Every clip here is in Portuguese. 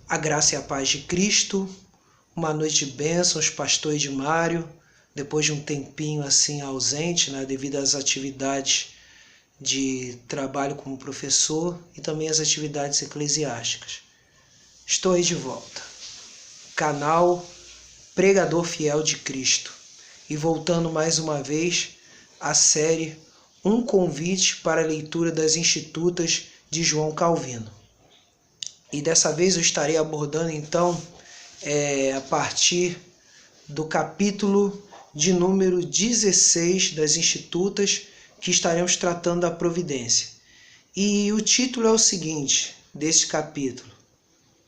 A graça e a paz de Cristo, uma noite de bênçãos, pastor Edmário, depois de um tempinho assim ausente, devido às atividades de trabalho como professor e também as atividades eclesiásticas. Estou aí de volta. Canal Pregador Fiel de Cristo. E voltando mais uma vez à série Um Convite para a Leitura das Institutas de João Calvino. E dessa vez eu estarei abordando então a partir do capítulo de número 16 das Institutas, que estaremos tratando da providência. E o título é o seguinte, deste capítulo,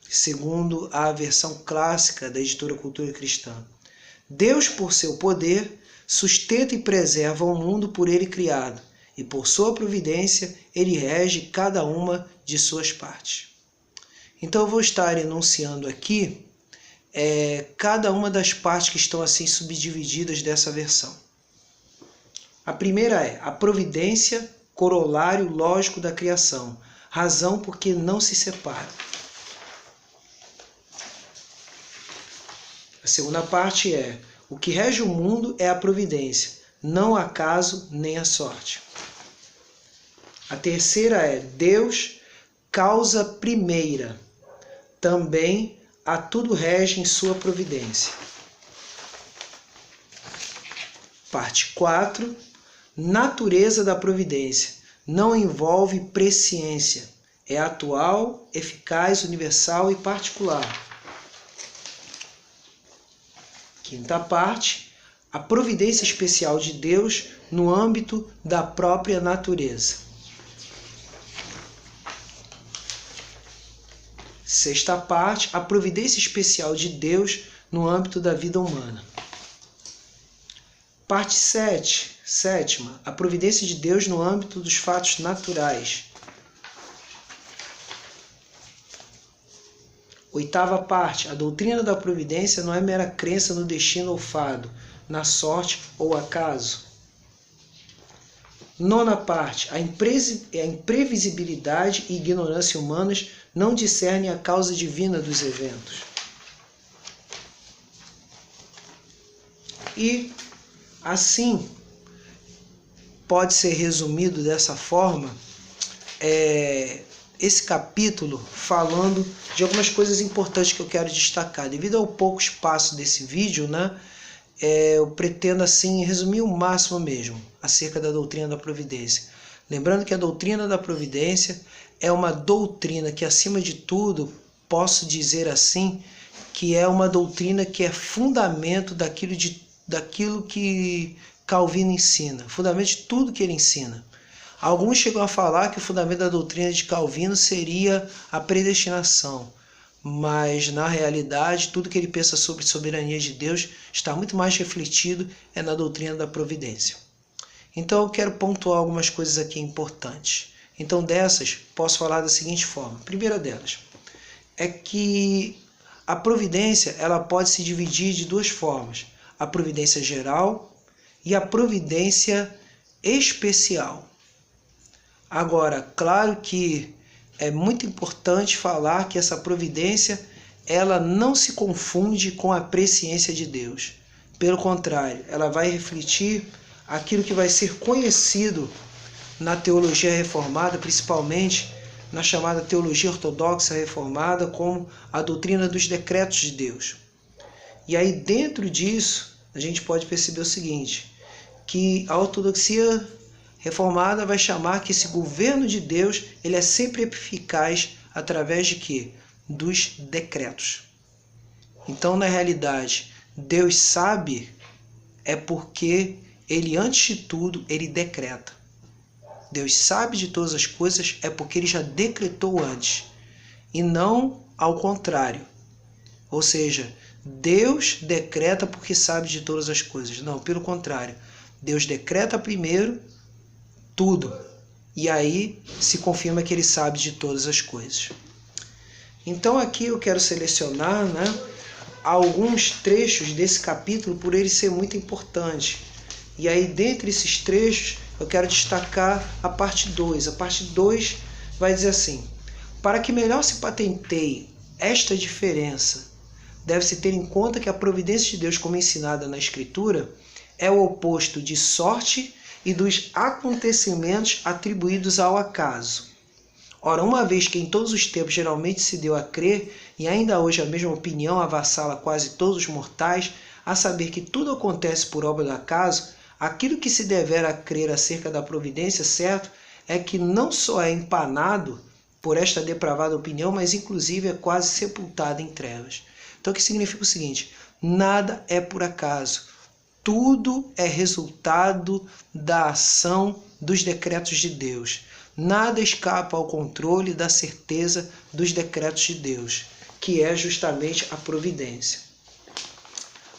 segundo a versão clássica da editora Cultura Cristã: Deus, por seu poder, sustenta e preserva o mundo por ele criado, e por sua providência ele rege cada uma de suas partes. Então eu vou estar enunciando aqui cada uma das partes que estão assim subdivididas dessa versão. A primeira é a providência, corolário lógico da criação, razão porque não se separa. A segunda parte é o que rege o mundo é a providência, não o acaso nem a sorte. A terceira é Deus, causa primeira, também a tudo rege em sua providência. Parte 4. Natureza da providência. Não envolve presciência. É atual, eficaz, universal e particular. Quinta parte. A providência especial de Deus no âmbito da própria natureza. Sexta parte, a providência especial de Deus no âmbito da vida humana. Parte 7, sétima, a providência de Deus no âmbito dos fatos naturais. Oitava parte, a doutrina da providência não é mera crença no destino ou fado, na sorte ou acaso. Nona parte, a imprevisibilidade e ignorância humanas não discernem a causa divina dos eventos. E, assim, pode ser resumido dessa forma, esse capítulo falando de algumas coisas importantes que eu quero destacar. Devido ao pouco espaço desse vídeo, eu pretendo assim resumir o máximo mesmo acerca da doutrina da providência. Lembrando que a doutrina da providência é uma doutrina que, acima de tudo, posso dizer assim, que é uma doutrina que é fundamento daquilo que Calvino ensina, fundamento de tudo que ele ensina. Alguns chegam a falar que o fundamento da doutrina de Calvino seria a predestinação, mas na realidade tudo que ele pensa sobre soberania de Deus está muito mais refletido na doutrina da providência. Então eu quero pontuar algumas coisas aqui importantes. Então dessas posso falar da seguinte forma. A primeira delas é que a providência ela pode se dividir de duas formas: a providência geral e a providência especial. Agora, claro que é muito importante falar que essa providência ela não se confunde com a presciência de Deus. Pelo contrário, ela vai refletir aquilo que vai ser conhecido na teologia reformada, principalmente na chamada teologia ortodoxa reformada, como a doutrina dos decretos de Deus. E aí, dentro disso, a gente pode perceber o seguinte, que a ortodoxia reformada vai chamar que esse governo de Deus ele é sempre eficaz através de quê? Dos decretos. Então, na realidade, Deus sabe porque ele, antes de tudo, ele decreta. Deus sabe de todas as coisas porque ele já decretou antes, e não ao contrário. Ou seja, Deus decreta porque sabe de todas as coisas. Não, pelo contrário. Deus decreta primeiro tudo, e aí se confirma que ele sabe de todas as coisas. Então aqui eu quero selecionar alguns trechos desse capítulo por ele ser muito importante. E aí, dentre esses trechos, eu quero destacar a parte 2. A parte 2 vai dizer assim: para que melhor se patenteie esta diferença, deve-se ter em conta que a providência de Deus, como ensinada na Escritura, é o oposto de sorte e dos acontecimentos atribuídos ao acaso. Ora, uma vez que em todos os tempos geralmente se deu a crer, e ainda hoje a mesma opinião avassala quase todos os mortais, a saber que tudo acontece por obra do acaso, aquilo que se devera crer acerca da providência, certo, é que não só é empanado por esta depravada opinião, mas inclusive é quase sepultado em trevas. Então o que significa o seguinte: nada é por acaso, tudo é resultado da ação dos decretos de Deus. Nada escapa ao controle da certeza dos decretos de Deus, que é justamente a providência.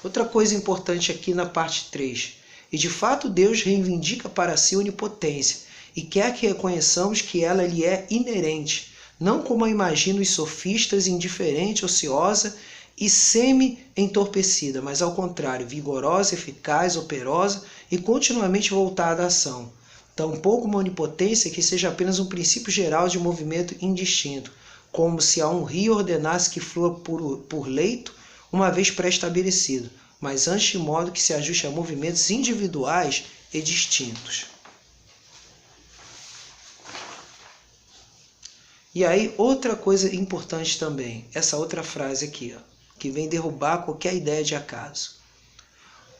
Outra coisa importante aqui na parte 3. E de fato Deus reivindica para si a onipotência e quer que reconheçamos que ela lhe é inerente, não como a imaginam os sofistas, indiferente, ociosa e semi-entorpecida, mas ao contrário, vigorosa, eficaz, operosa e continuamente voltada à ação. Tampouco uma onipotência que seja apenas um princípio geral de movimento indistinto, como se a um rio ordenasse que flua por leito, uma vez pré-estabelecido, mas antes de modo que se ajuste a movimentos individuais e distintos. E aí, outra coisa importante também, essa outra frase aqui, que vem derrubar qualquer ideia de acaso.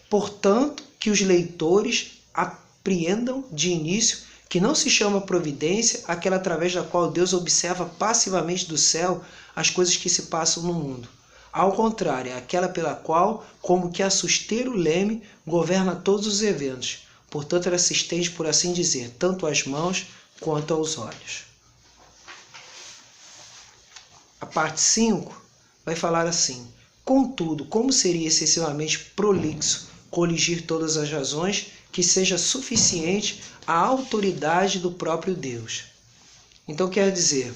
Portanto, que os leitores apreendam de início que não se chama providência aquela através da qual Deus observa passivamente do céu as coisas que se passam no mundo. Ao contrário, é aquela pela qual, como que a susteiro leme, governa todos os eventos. Portanto, ela se estende, por assim dizer, tanto às mãos quanto aos olhos. A parte 5 vai falar assim: contudo, como seria excessivamente prolixo coligir todas as razões que seja suficiente à autoridade do próprio Deus. Então quer dizer,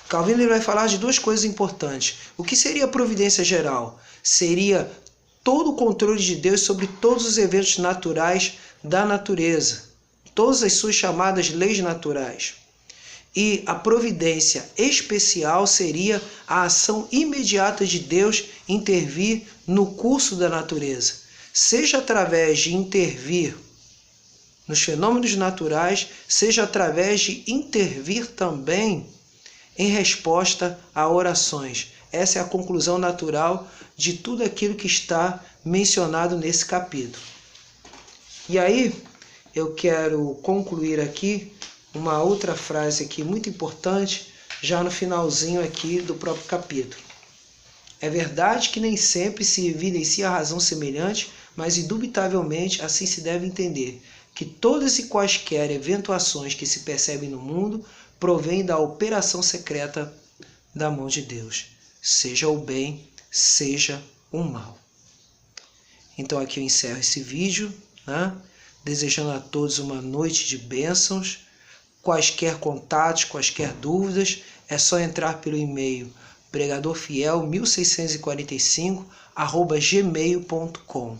Calvino vai falar de duas coisas importantes. O que seria a providência geral? Seria todo o controle de Deus sobre todos os eventos naturais da natureza, todas as suas chamadas leis naturais. E a providência especial seria a ação imediata de Deus intervir no curso da natureza, seja através de intervir nos fenômenos naturais, seja através de intervir também em resposta a orações. Essa é a conclusão natural de tudo aquilo que está mencionado nesse capítulo. E aí, eu quero concluir aqui uma outra frase aqui muito importante, já no finalzinho aqui do próprio capítulo. É verdade que nem sempre se evidencia a razão semelhante, mas indubitavelmente assim se deve entender que todas e quaisquer eventuações que se percebem no mundo provêm da operação secreta da mão de Deus, seja o bem, seja o mal. Então aqui eu encerro esse vídeo, né? Desejando a todos uma noite de bênçãos. Quaisquer contatos, quaisquer dúvidas, é só entrar pelo e-mail pregadorfiel1645@gmail.com.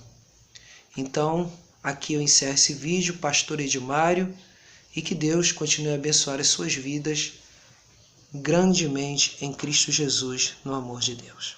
Então, aqui eu encerro esse vídeo, Pastor Edmário, e que Deus continue a abençoar as suas vidas grandemente em Cristo Jesus, no amor de Deus.